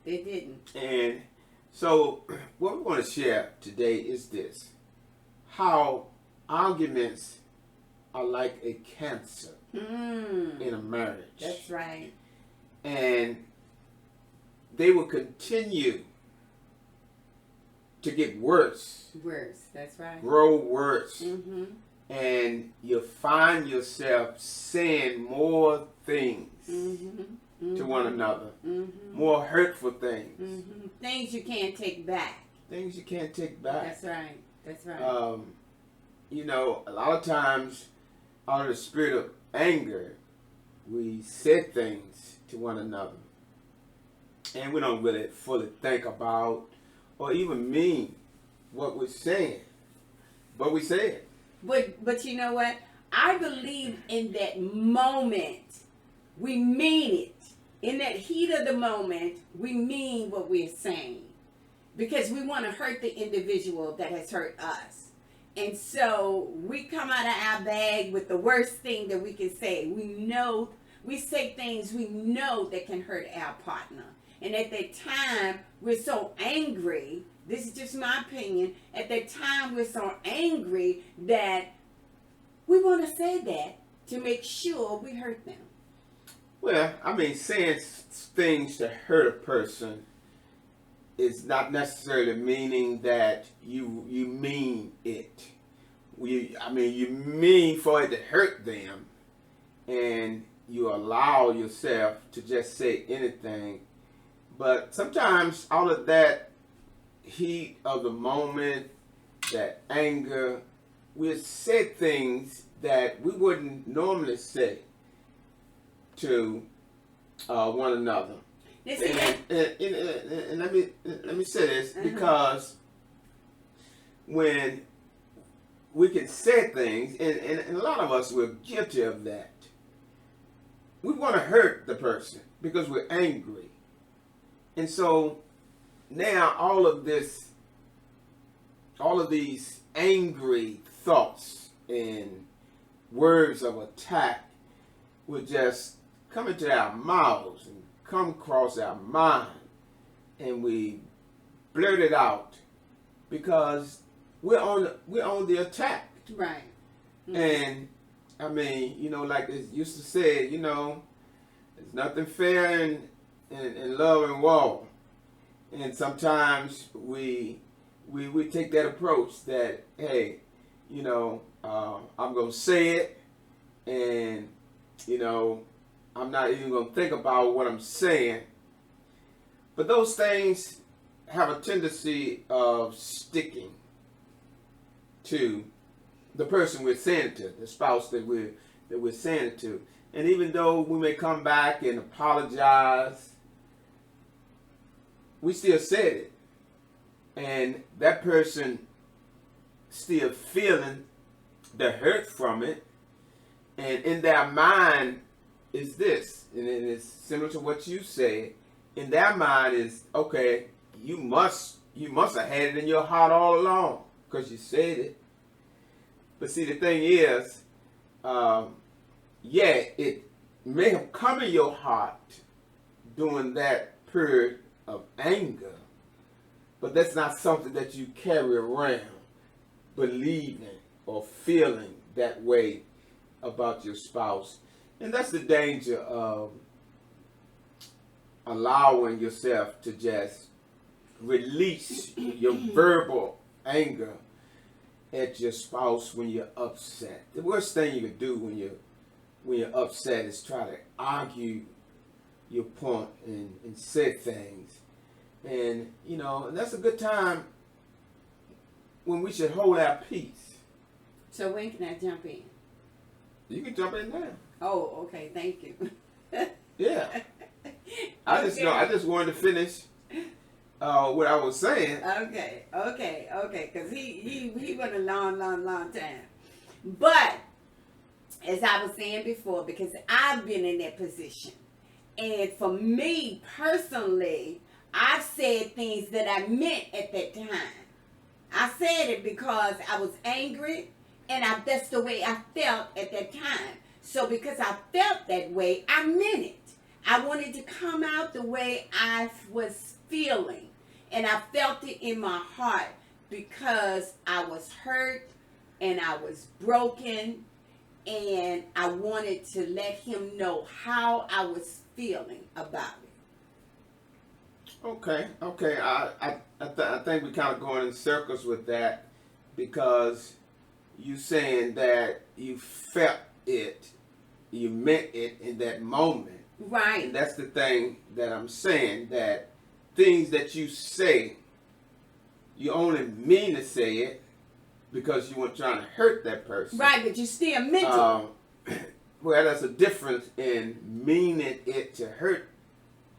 They didn't. And so, what we want to share today is this: how arguments are like a cancer in a marriage. That's right. And they will continue to get worse. Worse. That's right. Grow worse. Mm-hmm. And you'll find yourself saying more things to one another. Mm-hmm. More hurtful things. Mm-hmm. Things you can't take back. Things you can't take back. That's right. That's right. You know, a lot of times, out of the spirit of anger, we said things to one another. And we don't really fully think about or even mean what we're saying. But we say it. But you know what? I believe in that moment, we mean it. In that heat of the moment, we mean what we're saying. Because we want to hurt the individual that has hurt us. And so we come out of our bag with the worst thing that we can say. We say things we know that can hurt our partner. And at that time, we're so angry. This is just my opinion. At that time, we're so angry that we want to say that to make sure we hurt them. Well, I mean, saying things to hurt a person is not necessarily meaning that you mean it. You mean for it to hurt them, and you allow yourself to just say anything. But sometimes out of that heat of the moment, that anger, we said things that we wouldn't normally say to one another. And let me say this, because when we can say things, and a lot of us were guilty of that, we want to hurt the person because we're angry. And so now all of these angry thoughts and words of attack will just come into our mouths and come across our mind, and we blurt it out because we're on the attack. Right. Mm-hmm. And I mean, you know, like it used to say, you know, there's nothing fair in love and war. And sometimes we take that approach that, hey, you know, I'm gonna say it, and you know, I'm not even gonna think about what I'm saying. But those things have a tendency of sticking to the person we're saying it to, the spouse that we're saying it to. And even though we may come back and apologize, we still said it. And that person still feeling the hurt from it. And in their mind is this, and it's similar to what you said. In their mind is, okay, you must have had it in your heart all along because you said it. But see, the thing is, it may have come in your heart during that period of anger, but that's not something that you carry around believing or feeling that way about your spouse. And that's the danger of allowing yourself to just release your verbal anger at your spouse when you're upset. The worst thing you can do when you're upset is try to argue your point and say things. And you know, and that's a good time when we should hold our peace. So when can I jump in? You can jump in now. Oh, okay, thank you. Yeah. I just wanted to finish what I was saying. Okay. Because he went a long time. But as I was saying before, because I've been in that position, and for me personally, I've said things that I meant at that time. I said it because I was angry, and that's the way I felt at that time. So because I felt that way, I meant it. I wanted to come out the way I was feeling. And I felt it in my heart because I was hurt and I was broken. And I wanted to let him know how I was feeling about it. Okay. I think we kind of going in circles with that because you saying that you felt it, you meant it in that moment. Right. And that's the thing that I'm saying, that things that you say, you only mean to say it because you weren't trying to hurt that person. Right, but you still meant it. Well, there's a difference in meaning it to hurt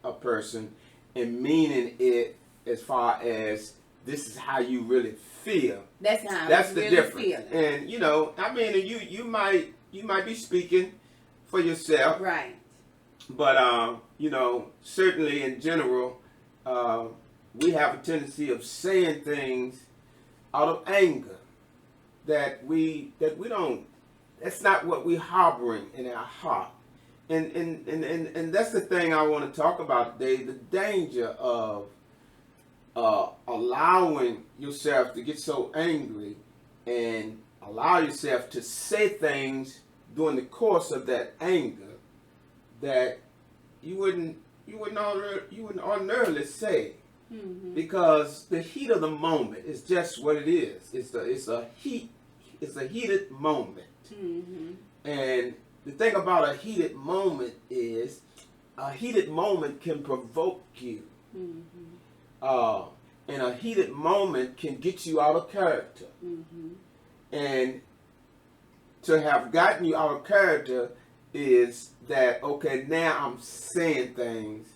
a person and meaning it as far as this is how you really feel. That's how That's I the really difference. feel. And I mean, you might be speaking for yourself, Right. but certainly in general, we have a tendency of saying things out of anger that we don't. That's not what we're harboring in our heart. And that's the thing I want to talk about today, the danger of allowing yourself to get so angry and allow yourself to say things during the course of that anger that you wouldn't ordinarily say. Mm-hmm. Because the heat of the moment is just what it is. It's a heated moment. Mm-hmm. And the thing about a heated moment is a heated moment can provoke you. Mm-hmm. And a heated moment can get you out of character. Mm-hmm. And to have gotten you out of character is that, okay, now I'm saying things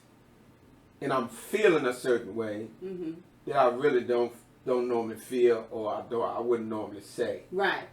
and I'm feeling a certain way Mm-hmm. that I really don't normally feel, or I wouldn't normally say. Right.